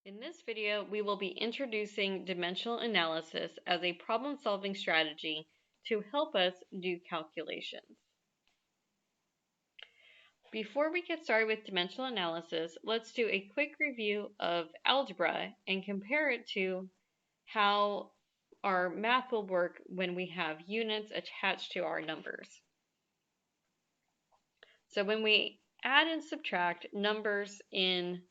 In this video, we will be introducing dimensional analysis as a problem-solving strategy to help us do calculations. Before we get started with dimensional analysis, let's do a quick review of algebra and compare it to how our math will work when we have units attached to our numbers. So when we add and subtract numbers in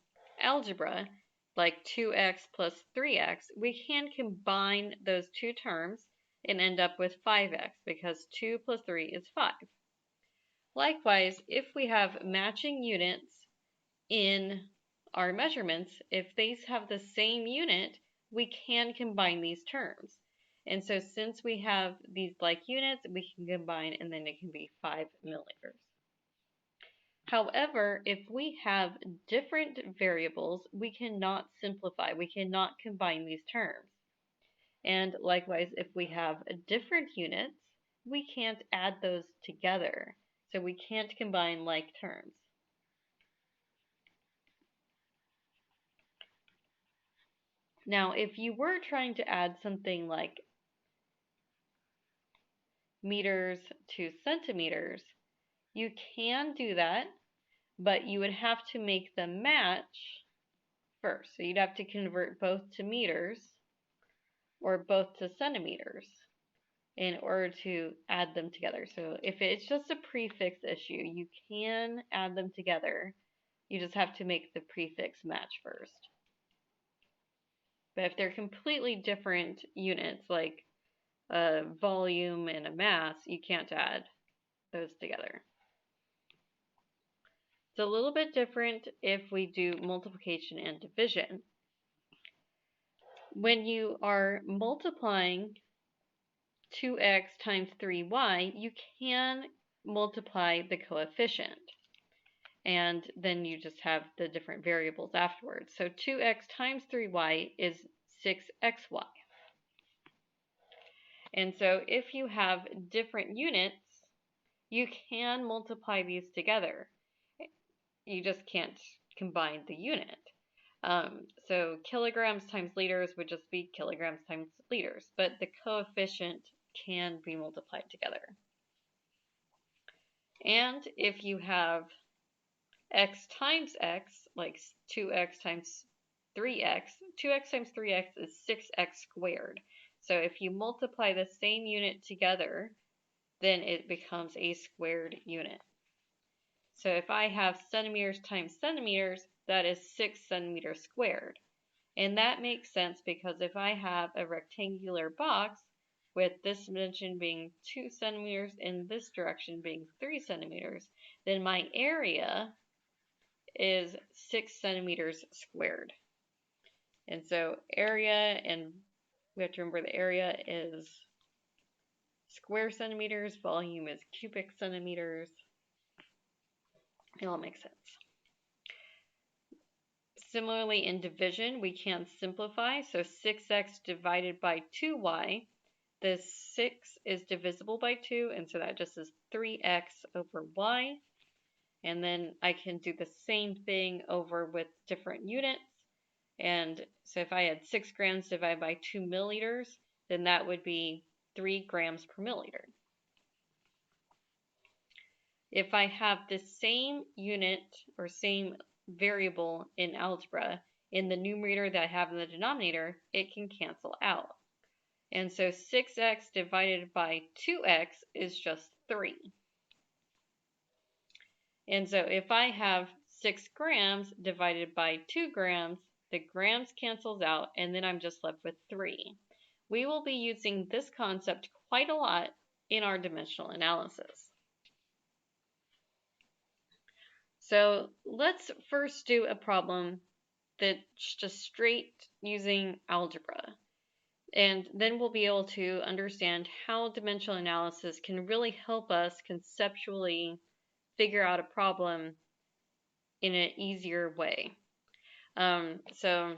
algebra, like 2x plus 3x, we can combine those two terms and end up with 5x because 2 plus 3 is 5. Likewise, if we have matching units in our measurements, if these have the same unit, we can combine these terms. And so since we have these like units, we can combine and then it can be 5 milliliters. However, if we have different variables, we cannot simplify. We cannot combine these terms. And likewise, if we have different units, we can't add those together. So we can't combine like terms. Now, if you were trying to add something like meters to centimeters, you can do that, but you would have to make them match first. So you'd have to convert both to meters or both to centimeters in order to add them together. So if it's just a prefix issue, you can add them together. You just have to make the prefix match first. But if they're completely different units, like a volume and a mass, you can't add those together. It's a little bit different if we do multiplication and division. When you are multiplying 2x times 3y, you can multiply the coefficient. And then you just have the different variables afterwards. So 2x times 3y is 6xy. And so if you have different units, you can multiply these together. You just can't combine the unit. So kilograms times liters would just be kilograms times liters, but the coefficient can be multiplied together. And if you have x times x, like 2x times 3x, 2x times 3x is 6x squared. So if you multiply the same unit together, then it becomes a squared unit. So if I have centimeters times centimeters, that is 6 centimeters squared. And that makes sense because if I have a rectangular box with this dimension being 2 centimeters and this direction being 3 centimeters, then my area is 6 centimeters squared. And so area, and we have to remember the area is square centimeters, volume is cubic centimeters. It all makes sense. Similarly, in division, we can simplify. So 6x divided by 2y, this 6 is divisible by 2, and so that just is 3x over y. And then I can do the same thing over with different units. And so if I had 6 grams divided by 2 milliliters, then that would be 3 grams per milliliter. If I have the same unit or same variable in algebra in the numerator that I have in the denominator, it can cancel out. And so 6x divided by 2x is just 3. And so if I have 6 grams divided by 2 grams, the grams cancels out, and then I'm just left with 3. We will be using this concept quite a lot in our dimensional analysis. So let's first do a problem that's just straight using algebra. And then we'll be able to understand how dimensional analysis can really help us conceptually figure out a problem in an easier way. So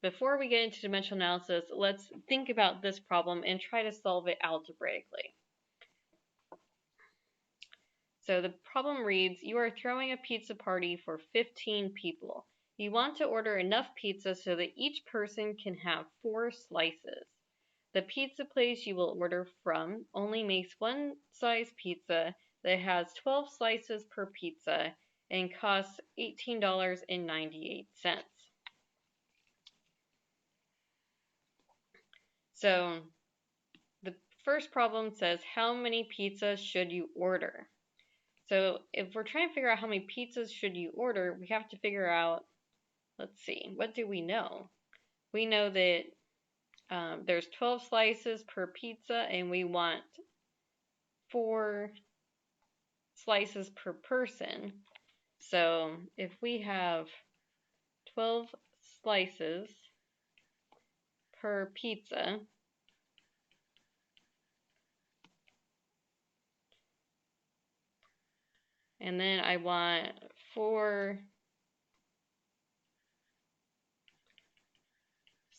before we get into dimensional analysis, let's think about this problem and try to solve it algebraically. So the problem reads, you are throwing a pizza party for 15 people. You want to order enough pizza so that each person can have 4 slices. The pizza place you will order from only makes one size pizza that has 12 slices per pizza and costs $18.98. So the first problem says, how many pizzas should you order? So if we're trying to figure out how many pizzas should you order, we have to figure out, let's see, what do we know? We know that there's 12 slices per pizza and we want 4 slices per person. So if we have 12 slices per pizza, and then I want 4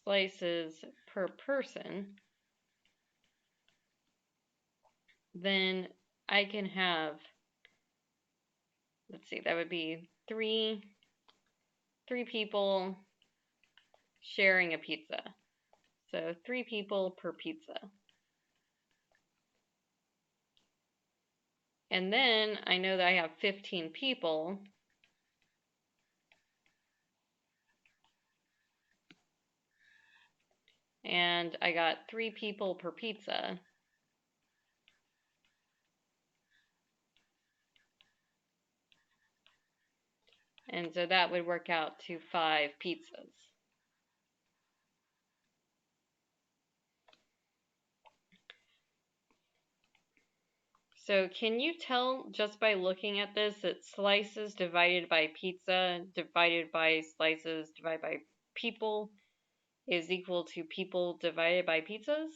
slices per person, then I can have, let's see, that would be three people sharing a pizza. So 3 people per pizza. And then I know that I have 15 people. And I got 3 people per pizza. And so that would work out to 5 pizzas. So can you tell just by looking at this that slices divided by pizza divided by slices divided by people is equal to people divided by pizzas?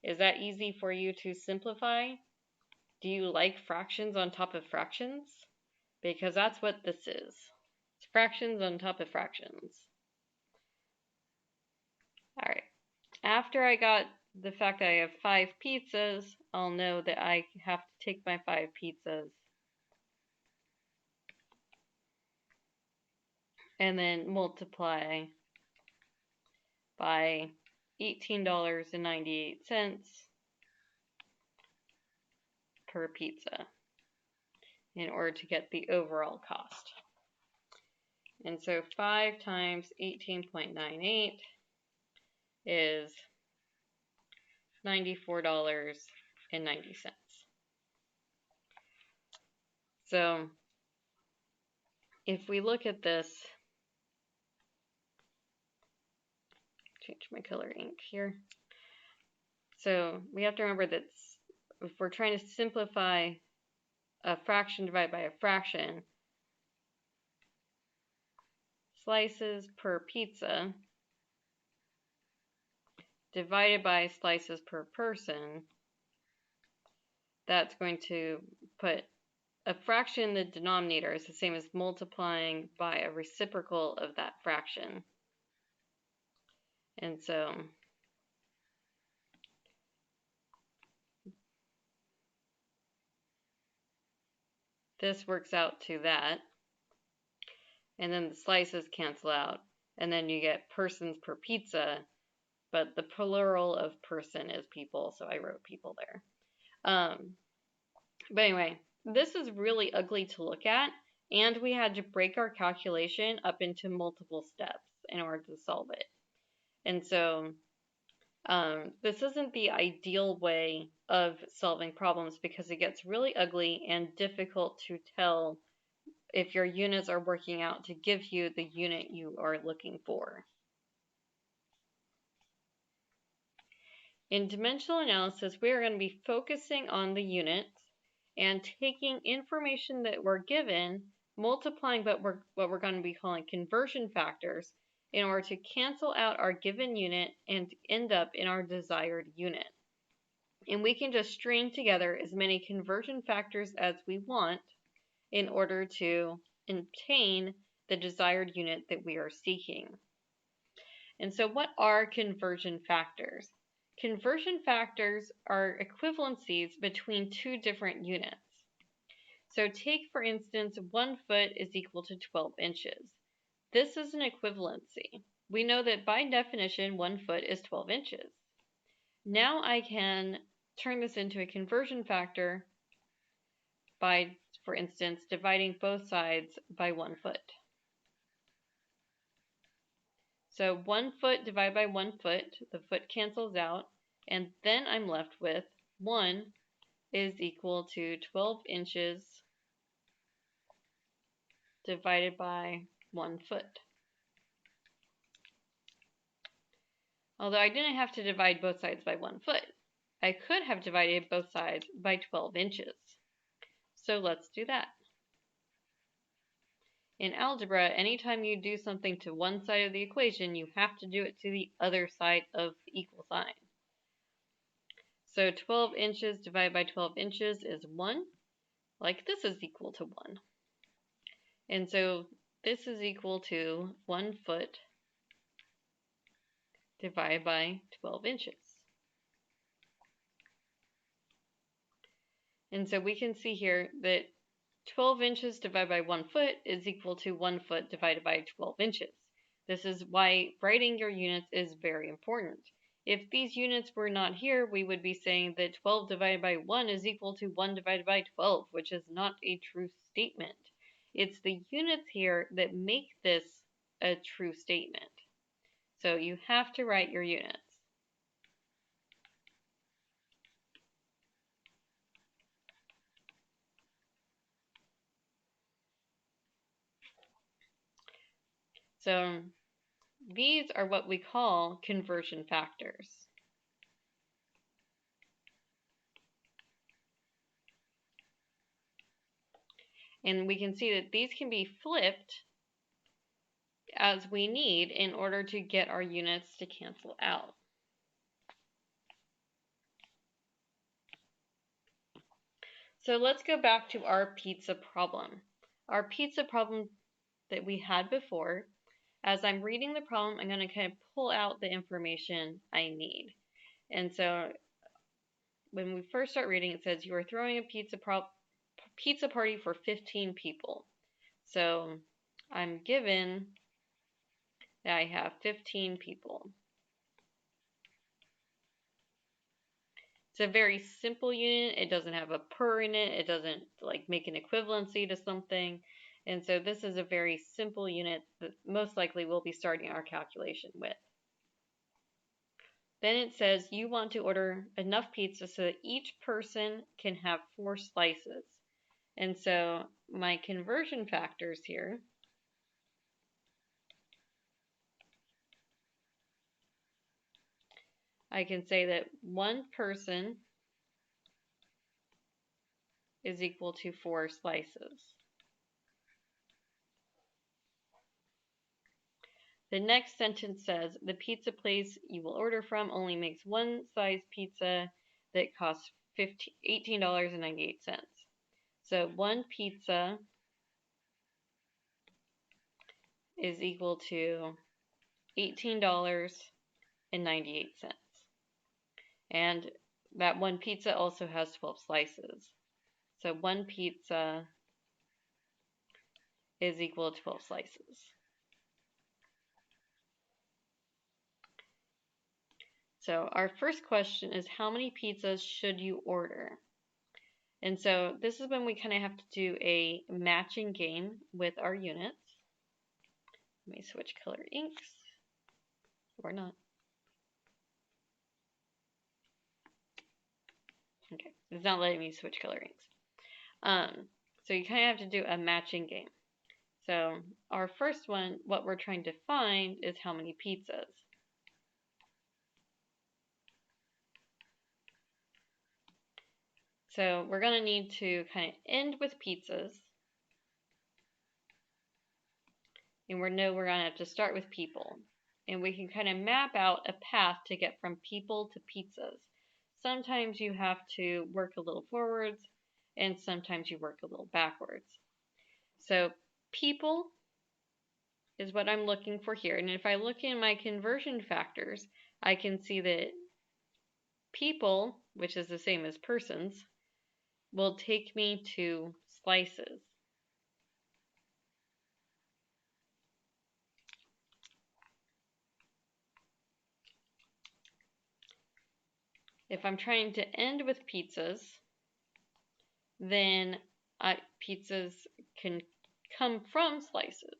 Is that easy for you to simplify? Do you like fractions on top of fractions? Because that's what this is. It's fractions on top of fractions. All right. After I got the fact that I have 5 pizzas, I'll know that I have to take my 5 pizzas and then multiply by $18.98 per pizza in order to get the overall cost. And so 5 times 18.98 is $94.90. So if we look at this, change my color ink here. So we have to remember that if we're trying to simplify a fraction divided by a fraction, slices per pizza divided by slices per person, that's going to put a fraction in the denominator is the same as multiplying by a reciprocal of that fraction. And so this works out to that. And then the slices cancel out. And then you get persons per pizza, but the plural of person is people, so I wrote people there. But anyway, this is really ugly to look at, and we had to break our calculation up into multiple steps in order to solve it. And so this isn't the ideal way of solving problems because it gets really ugly and difficult to tell if your units are working out to give you the unit you are looking for. In dimensional analysis, we are going to be focusing on the units and taking information that we're given, multiplying what we're going to be calling conversion factors in order to cancel out our given unit and end up in our desired unit. And we can just string together as many conversion factors as we want in order to obtain the desired unit that we are seeking. And so what are conversion factors? Conversion factors are equivalencies between 2 different units. So take, for instance, 1 foot is equal to 12 inches. this is an equivalency. We know that by definition, 1 foot is 12 inches. Now I can turn this into a conversion factor by, for instance, dividing both sides by 1 foot. So 1 foot divided by 1 foot, the foot cancels out, and then I'm left with 1 is equal to 12 inches divided by 1 foot. Although I didn't have to divide both sides by 1 foot. I could have divided both sides by 12 inches. So let's do that. In algebra, anytime you do something to one side of the equation, you have to do it to the other side of the equal sign. So 12 inches divided by 12 inches is 1. Like this is equal to 1. And so this is equal to 1 foot divided by 12 inches. And so we can see here that 12 inches divided by 1 foot is equal to 1 foot divided by 12 inches. This is why writing your units is very important. If these units were not here, we would be saying that 12 divided by 1 is equal to 1 divided by 12, which is not a true statement. It's the units here that make this a true statement. So you have to write your units. So these are what we call conversion factors. And we can see that these can be flipped as we need in order to get our units to cancel out. So let's go back to our pizza problem. Our pizza problem that we had before. As I'm reading the problem, I'm going to kind of pull out the information I need. And so when we first start reading, it says you are throwing a pizza party for 15 people. So I'm given that I have 15 people. It's a very simple unit. It doesn't have a per in it. It doesn't like make an equivalency to something. And so this is a very simple unit that most likely we'll be starting our calculation with. Then it says you want to order enough pizza so that each person can have 4 slices. And so my conversion factors here I can say that 1 person is equal to 4 slices. The next sentence says the pizza place you will order from only makes one size pizza that costs $18.98. So 1 pizza is equal to $18.98. And that 1 pizza also has 12 slices. So 1 pizza is equal to 12 slices. So our first question is how many pizzas should you order? And so this is when we kind of have to do a matching game with our units. Let me switch color inks, or not. Okay, it's not letting me switch color inks. So you kind of have to do a matching game. So our first one, what we're trying to find is how many pizzas. So we're going to need to kind of end with pizzas. And we know we're going to have to start with people. And we can kind of map out a path to get from people to pizzas. Sometimes you have to work a little forwards, and sometimes you work a little backwards. So people is what I'm looking for here. And if I look in my conversion factors, I can see that people, which is the same as persons, will take me to slices. If I'm trying to end with pizzas, then pizzas can come from slices.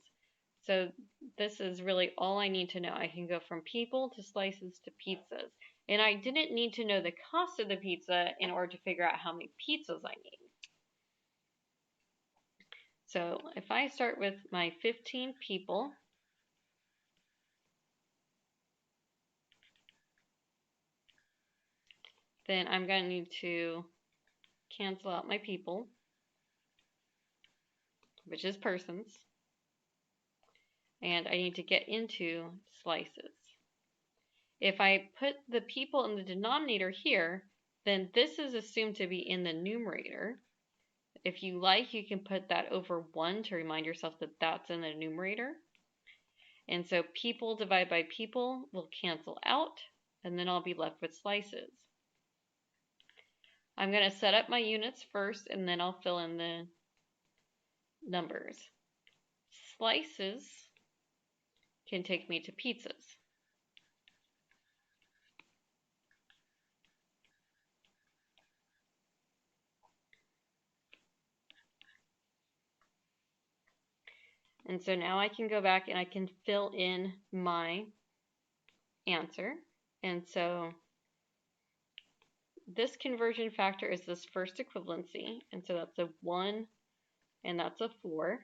So this is really all I need to know. I can go from people to slices to pizzas. And I didn't need to know the cost of the pizza in order to figure out how many pizzas I need. So if I start with my 15 people, then I'm going to need to cancel out my people, which is persons. And I need to get into slices. If I put the people in the denominator here, then this is assumed to be in the numerator. If you like, you can put that over 1 to remind yourself that that's in the numerator. And so people divided by people will cancel out, and then I'll be left with slices. I'm going to set up my units first, and then I'll fill in the numbers. Slices can take me to pizzas. And so now I can go back and I can fill in my answer. And so this conversion factor is this first equivalency. And so that's a 1 and that's a 4.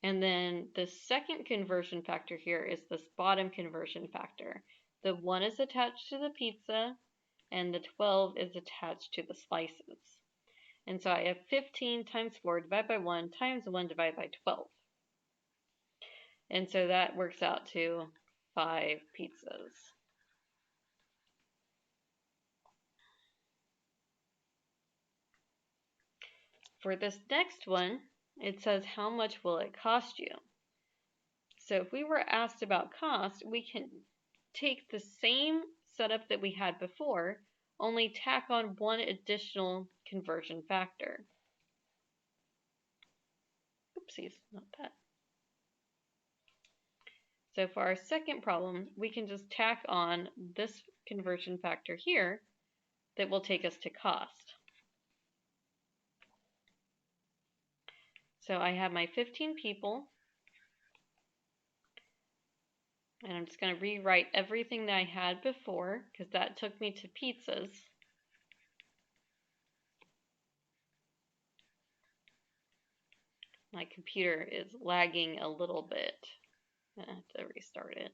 And then the second conversion factor here is this bottom conversion factor. The 1 is attached to the pizza and the 12 is attached to the slices. And so I have 15 times 4 divided by 1 times 1 divided by 12. And so that works out to 5 pizzas. For this next one, it says how much will it cost you? So if we were asked about cost, we can take the same setup that we had before, only tack on one additional conversion factor. Oopsies, not that. So for our second problem, we can just tack on this conversion factor here that will take us to cost. So I have my 15 people, and I'm just going to rewrite everything that I had before because that took me to pizzas. My computer is lagging a little bit. I have to restart it.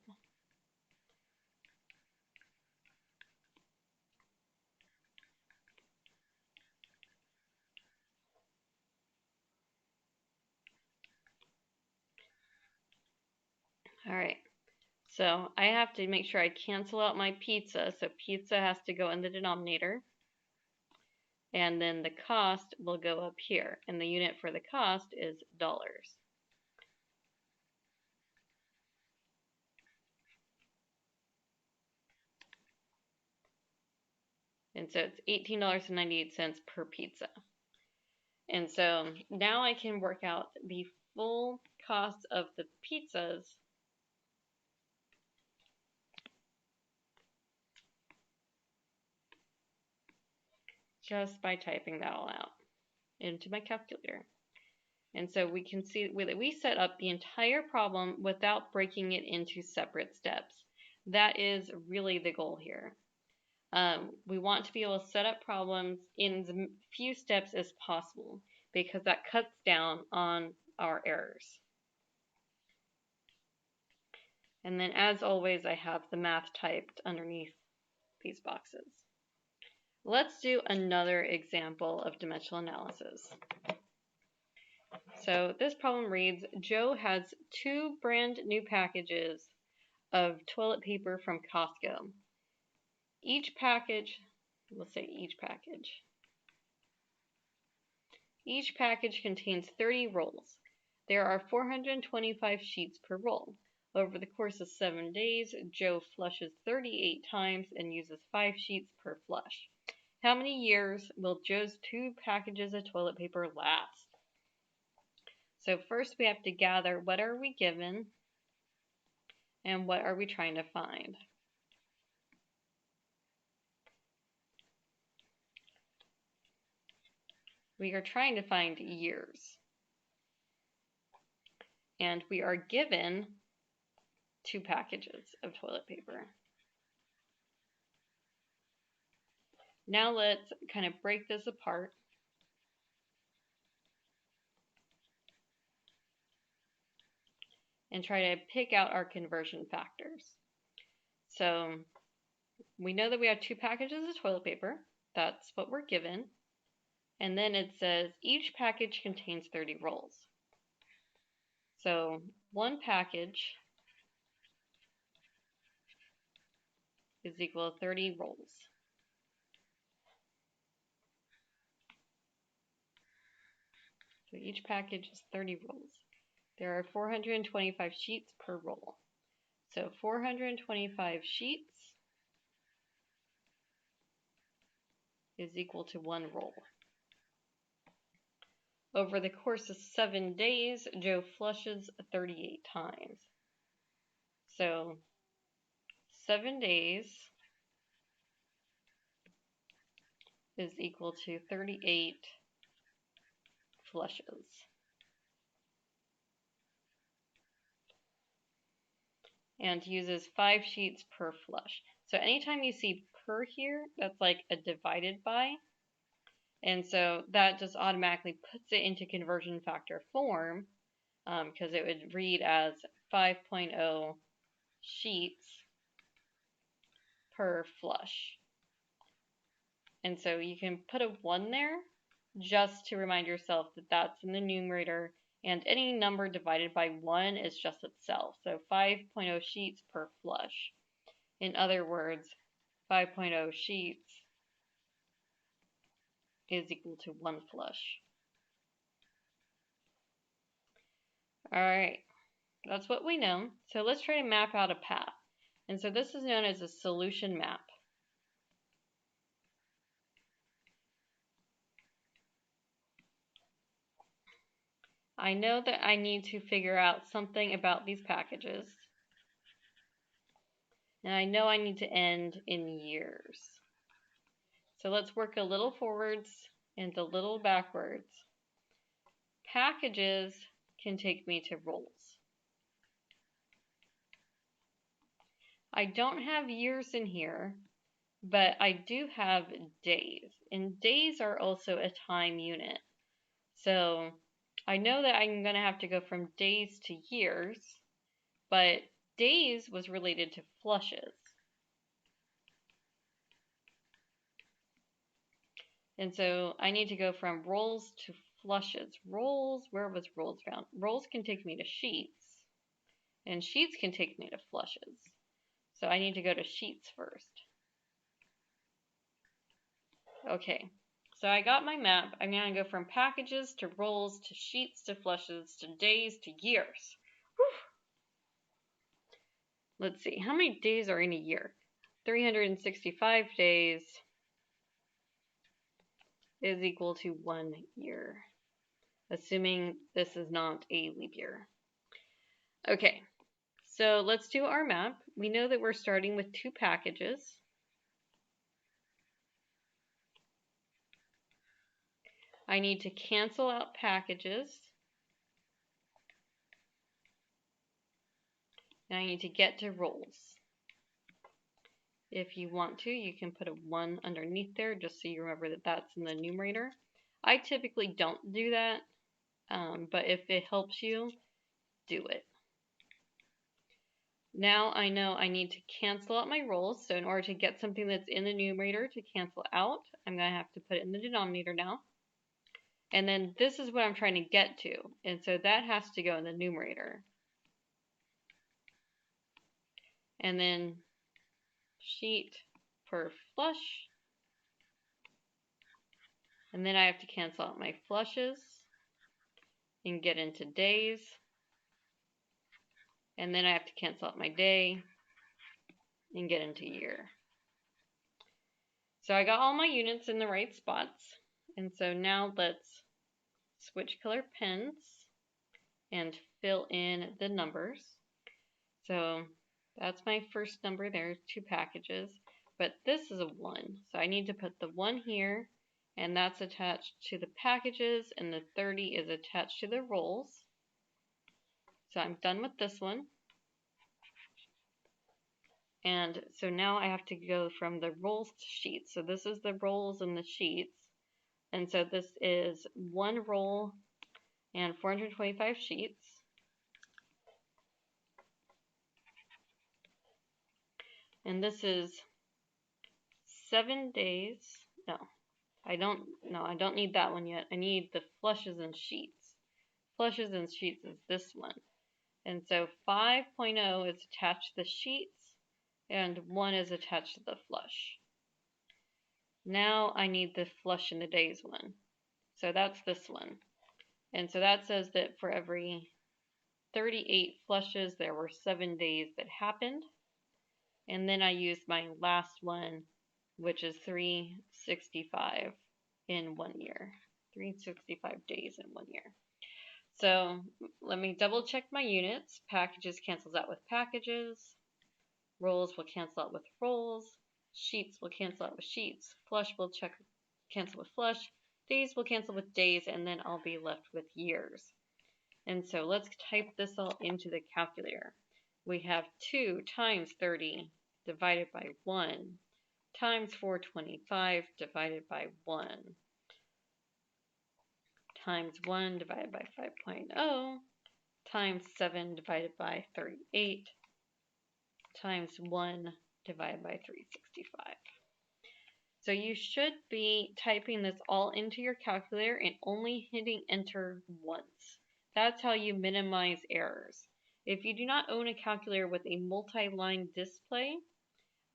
All right, so I have to make sure I cancel out my pizza. So pizza has to go in the denominator. And then the cost will go up here. And the unit for the cost is dollars. And so it's $18.98 per pizza. And so now I can work out the full cost of the pizzas just by typing that all out into my calculator. And so we can see that we set up the entire problem without breaking it into separate steps. That is really the goal here. We want to be able to set up problems in as few steps as possible because that cuts down on our errors. And then as always, I have the math typed underneath these boxes. Let's do another example of dimensional analysis. So this problem reads, Joe has 2 brand new packages of toilet paper from Costco. Each package contains 30 rolls. There are 425 sheets per roll. Over the course of 7 days, Joe flushes 38 times and uses 5 sheets per flush. How many years will Joe's 2 packages of toilet paper last? So first we have to gather what are we given and what are we trying to find. we are trying to find years. And we are given 2 packages of toilet paper. Now let's kind of break this apart. And try to pick out our conversion factors. So we know that we have 2 packages of toilet paper. That's what we're given. And then it says each package contains 30 rolls. So 1 package is equal to 30 rolls. So each package is 30 rolls. There are 425 sheets per roll. So 425 sheets is equal to 1 roll. Over the course of 7 days, Joe flushes 38 times. So 7 days is equal to 38 flushes. And uses 5 sheets per flush. So anytime you see per here, that's like a divided by. And so that just automatically puts it into conversion factor form, because it would read as 5.0 sheets per flush. And so you can put a 1 there just to remind yourself that that's in the numerator, and any number divided by 1 is just itself. So 5.0 sheets per flush. In other words, 5.0 sheets is equal to 1 flush. All right, that's what we know. So let's try to map out a path. And so this is known as a solution map. I know that I need to figure out something about these packages. And I know I need to end in years. So let's work a little forwards and a little backwards. Packages can take me to rolls. I don't have years in here, but I do have days. And days are also a time unit. So I know that I'm going to have to go from days to years, but days was related to flushes. And so I need to go from rolls to flushes. Rolls, where was rolls found? Rolls can take me to sheets, and sheets can take me to flushes. So I need to go to sheets first. Okay, so I got my map. I'm going to go from packages to rolls to sheets to flushes to days to years. Whew. Let's see, how many days are in a year? 365 days is equal to 1 year, assuming this is not a leap year. Okay, so let's do our map. We know that we're starting with 2 packages. I need to cancel out packages. And I need to get to rolls. If you want to, you can put a 1 underneath there just so you remember that that's in the numerator. I typically don't do that, but if it helps you, do it. Now I know I need to cancel out my rolls. So in order to get something that's in the numerator to cancel out, I'm going to have to put it in the denominator now. And then this is what I'm trying to get to. And so that has to go in the numerator. And then sheet per flush. And then I have to cancel out my flushes and get into days. And then I have to cancel out my day and get into year. So I got all my units in the right spots. And so now let's switch color pens and fill in the numbers. So that's my first number there, 2 packages. But this is a 1. So I need to put the 1 here and that's attached to the packages, and the 30 is attached to the rolls. So I'm done with this one. And so now I have to go from the rolls to sheets. So this is the rolls and the sheets. And so this is one roll and 425 sheets. And this is 7 days. No, I don't need that one yet. I need the flushes and sheets. Flushes and sheets is this one. And so 5.0 is attached to the sheets and 1 is attached to the flush. Now I need the flush in the days one. So that's this one. And so that says that for every 38 flushes, there were 7 days that happened. And then I used my last one, which is 365 in 1 year. 365 days in 1 year. So let me double check my units. Packages cancels out with packages. Rolls will cancel out with rolls. Sheets will cancel out with sheets. Flush will cancel with flush. Days will cancel with days, and then I'll be left with years. And so let's type this all into the calculator. We have 2 times 30 divided by 1 times 425 divided by 1 times 1 divided by 5.0 times 7 divided by 38 times 1 divided by 365. So you should be typing this all into your calculator and only hitting enter once. That's how you minimize errors. If you do not own a calculator with a multi-line display,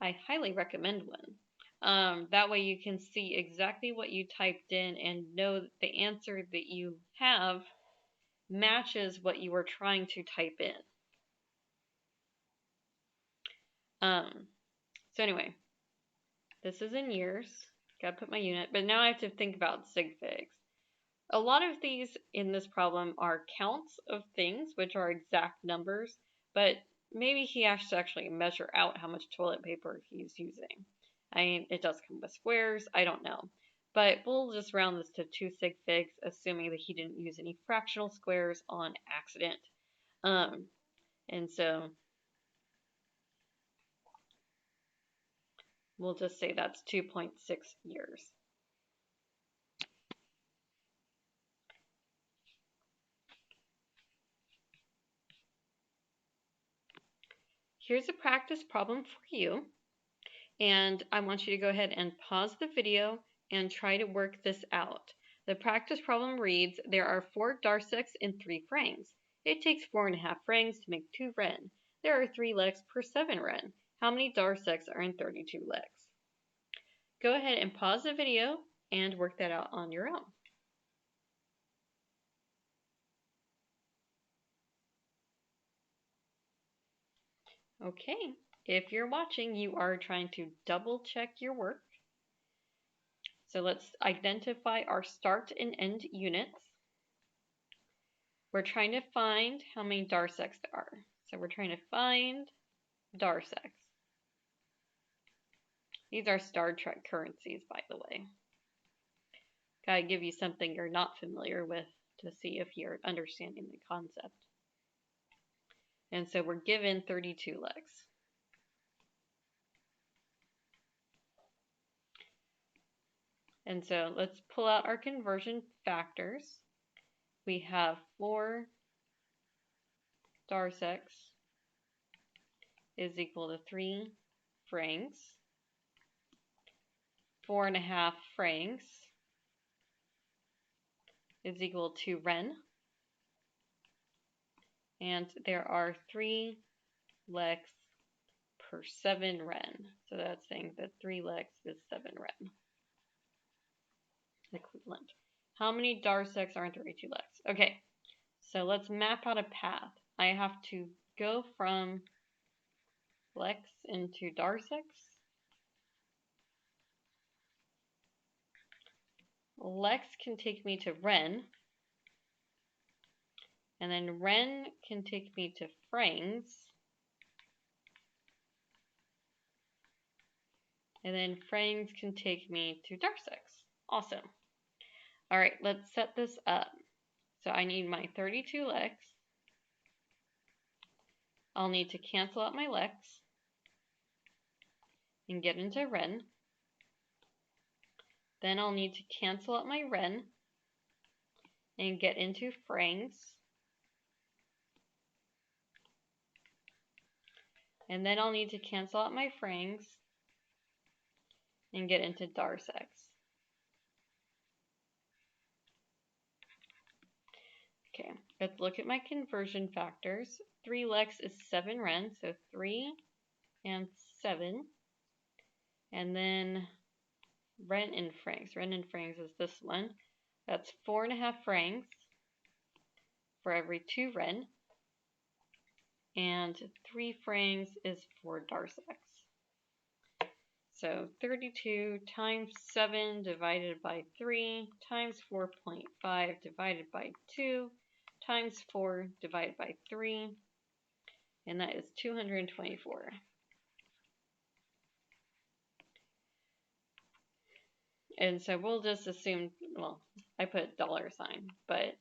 I highly recommend one. That way you can see exactly what you typed in and know that the answer that you have matches what you were trying to type in. So anyway, this is in years. Gotta put my unit, but now I have to think about sig figs. A lot of these in this problem are counts of things, which are exact numbers, but maybe he has to actually measure out how much toilet paper he's using. I mean, it does come with squares, I don't know. But we'll just round this to 2 sig figs, assuming that he didn't use any fractional squares on accident. And so we'll just say that's 2.6 years. Here's a practice problem for you. And I want you to go ahead and pause the video and try to work this out. The practice problem reads, there are 4 darsecs and 3 frangs. It takes 4.5 frangs to make 2 ren. There are 3 leks per 7 ren. How many darsecs are in 32 leks? Go ahead and pause the video and work that out on your own. Okay, if you're watching, you are trying to double check your work. So let's identify our start and end units. We're trying to find how many darsecs there are. So we're trying to find darsecs. These are Star Trek currencies, by the way. Gotta give you something you're not familiar with to see if you're understanding the concept. And so we're given 32 leks. And so let's pull out our conversion factors. We have 4 darsecs is equal to 3 frangs. 4.5 frangs is equal to ren. And there are 3 leks per 7 ren. So that's saying that 3 leks is 7 ren. Equivalent. How many darsecs are in 32 leks? Okay, so let's map out a path. I have to go from leks into darsecs. Leks can take me to ren. And then ren can take me to frangs. And then frangs can take me to darsecs. Awesome. All right, let's set this up. So I need my 32 lex. I'll need to cancel out my lex and get into ren. Then I'll need to cancel out my ren and get into frangs. And then I'll need to cancel out my frangs and get into darsex. Okay, let's look at my conversion factors. 3 lex is 7 ren, so 3 and 7. And then ren and frangs. Ren and frangs is this one. That's 4.5 frangs for every 2 ren. And 3 frangs is 4 darsex. So 32 times 7 divided by 3 times 4.5 divided by 2 times 4 divided by 3, and that is 224. And so we'll just assume, well, I put $sign, but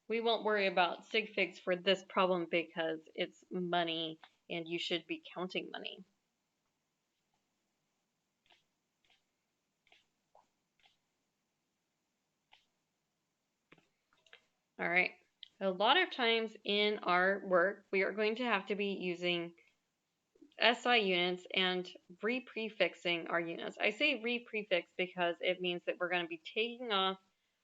we won't worry about sig figs for this problem because it's money and you should be counting money. All right. A lot of times in our work, we are going to have to be using SI units and re-prefixing our units. I say re-prefix because it means that we're going to be taking off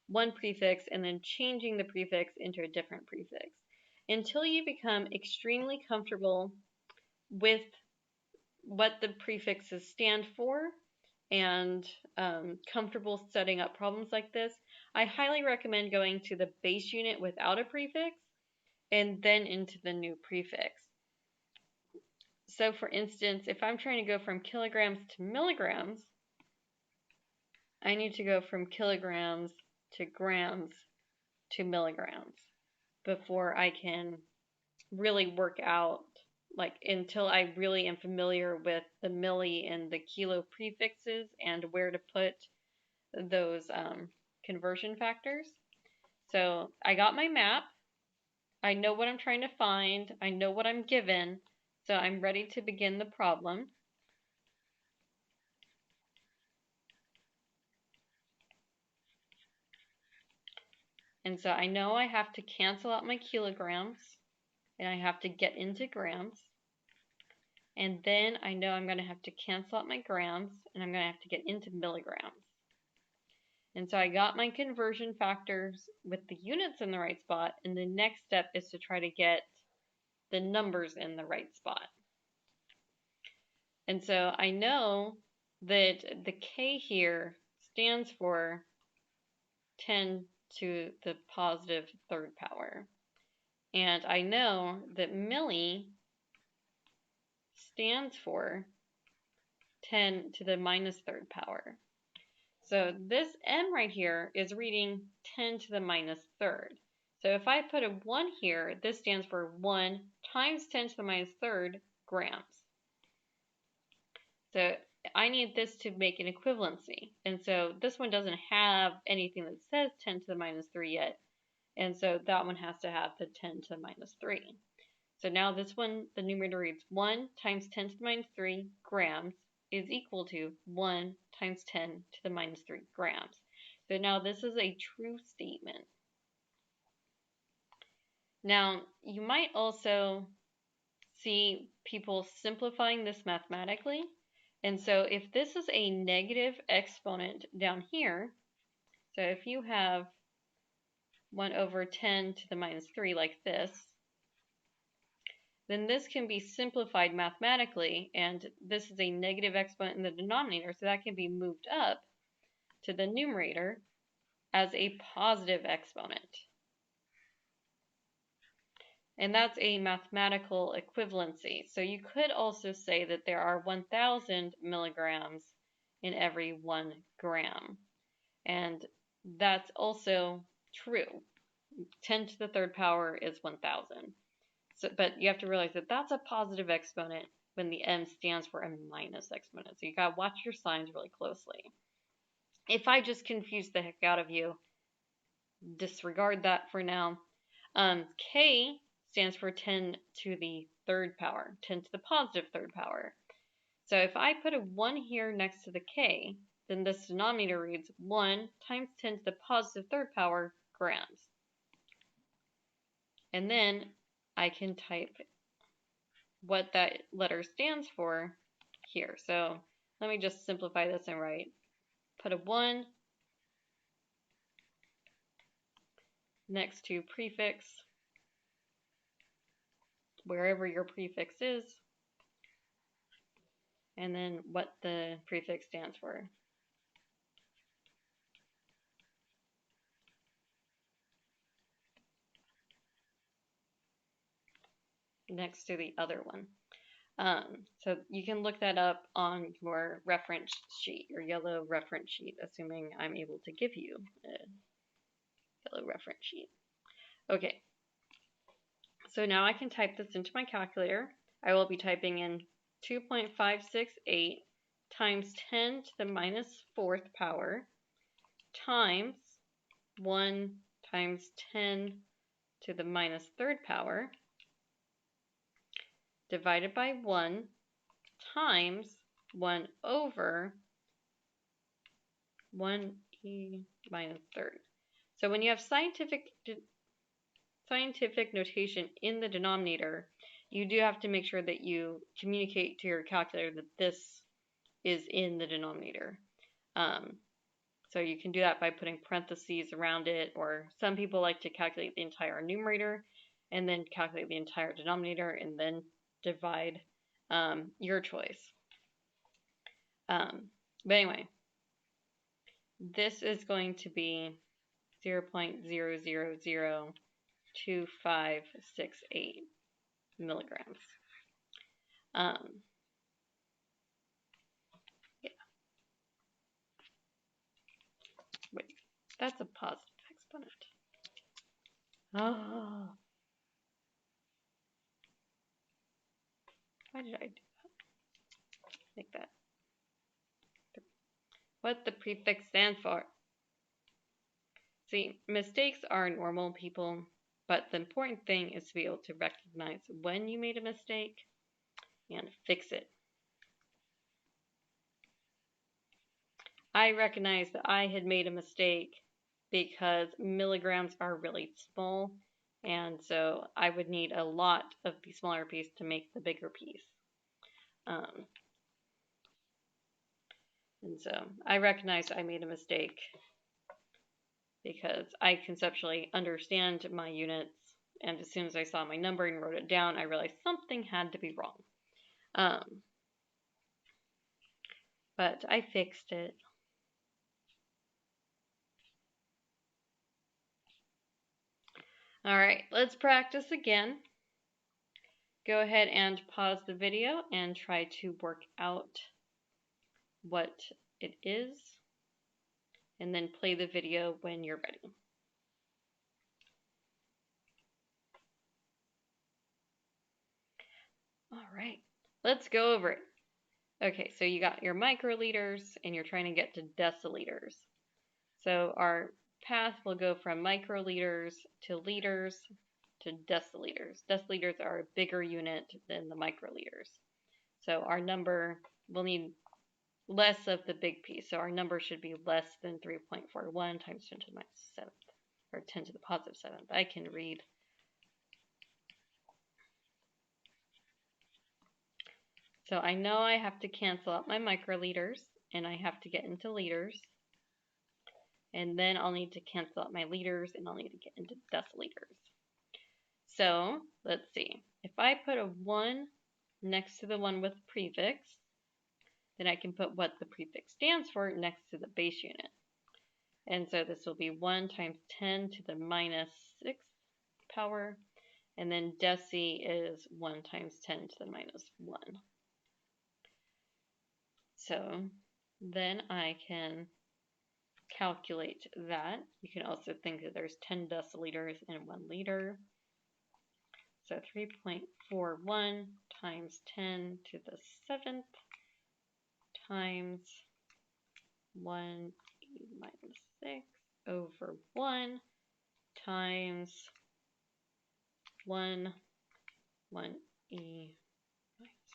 one prefix and then changing the prefix into a different prefix. Until you become extremely comfortable with what the prefixes stand for and comfortable setting up problems like this, I highly recommend going to the base unit without a prefix and then into the new prefix. So for instance, if I'm trying to go from kilograms to milligrams, I need to go from kilograms to grams to milligrams before I can really work out, like until I really am familiar with the milli and the kilo prefixes and where to put those conversion factors. So I got my map. I know what I'm trying to find. I know what I'm given. So I'm ready to begin the problem. And so I know I have to cancel out my kilograms and I have to get into grams. And then I know I'm going to have to cancel out my grams and I'm going to have to get into milligrams. And so I got my conversion factors with the units in the right spot, and the next step is to try to get the numbers in the right spot. And so I know that the K here stands for 10 to the positive third power. And I know that milli stands for 10 to the minus third power. So this M right here is reading 10 to the minus third. So if I put a 1 here, this stands for 1 times 10 to the minus third grams. So I need this to make an equivalency. And so this one doesn't have anything that says 10 to the minus 3 yet. And so that one has to have the 10 to the minus 3. So now this one, the numerator reads 1 times 10 to the minus 3 grams is equal to 1 times 10 to the minus 3 grams. So now this is a true statement. Now, you might also see people simplifying this mathematically. And so if this is a negative exponent down here, so if you have 1 over 10 to the minus 3 like this, then this can be simplified mathematically, and this is a negative exponent in the denominator, so that can be moved up to the numerator as a positive exponent. And that's a mathematical equivalency. So you could also say that there are 1,000 milligrams in every 1 gram. And that's also true. 10 to the third power is 1,000. So, but you have to realize that that's a positive exponent, when the M stands for a minus exponent. So you gotta watch your signs really closely. If I just confuse the heck out of you, disregard that for now. K stands for 10 to the third power, 10 to the positive third power. So if I put a 1 here next to the K, then this denominator reads 1 times 10 to the positive third power grams. And then I can type what that letter stands for here. So let me just simplify this and write, put a 1 next to prefix, wherever your prefix is, and then what the prefix stands for. Next to the other one. So you can look that up on your reference sheet, your yellow reference sheet, assuming I'm able to give you a yellow reference sheet. Okay, so now I can type this into my calculator. I will be typing in 2.568 times 10 to the minus 4th power times 1 times 10 to the minus 3rd power divided by 1 times 1 over 1e minus 3rd. So when you have scientific notation in the denominator, you do have to make sure that you communicate to your calculator that this is in the denominator. So you can do that by putting parentheses around it, or some people like to calculate the entire numerator and then calculate the entire denominator and then divide, your choice. But anyway, this is going to be 0.0002568 milligrams. Yeah. Wait, that's a positive exponent. Oh. Why did I do that? Like that. What the prefix stands for. See, mistakes are normal, people, but the important thing is to be able to recognize when you made a mistake and fix it. I recognized that I had made a mistake because milligrams are really small, and so I would need a lot of the smaller piece to make the bigger piece. And so I recognized I made a mistake because I conceptually understand my units, and as soon as I saw my number and wrote it down, I realized something had to be wrong. But I fixed it. All right, let's practice again. Go ahead and pause the video and try to work out what it is, and then play the video when you're ready. All right, let's go over it. Okay, so you got your microliters and you're trying to get to deciliters. So our path will go from microliters to liters to deciliters. Deciliters are a bigger unit than the microliters. So our number will need less of the big piece. So our number should be less than 3.41 times 10 to the minus 7th, or 10 to the positive 7th. I can read. So I know I have to cancel out my microliters, and I have to get into liters. And then I'll need to cancel out my liters, and I'll need to get into deciliters. So let's see. If I put a 1 next to the one with prefix, then I can put what the prefix stands for next to the base unit. And so this will be 1 times 10 to the minus 6th power. And then deci is 1 times 10 to the minus 1. So then I can calculate that. You can also think that there's 10 deciliters in 1 liter. So 3.41 times 10 to the 7th times 1e minus 6 over 1 times 1e minus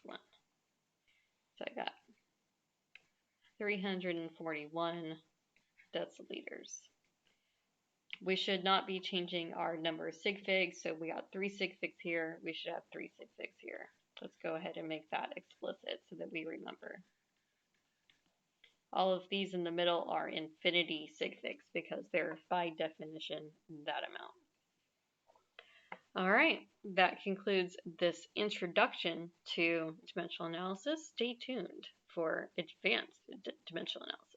1. So I got 341 deciliters. We should not be changing our number of sig figs, so we got 3 sig figs here. We should have 3 sig figs here. Let's go ahead and make that explicit so that we remember. All of these in the middle are infinity sig figs because they're by definition that amount. All right, that concludes this introduction to dimensional analysis. Stay tuned for advanced dimensional analysis.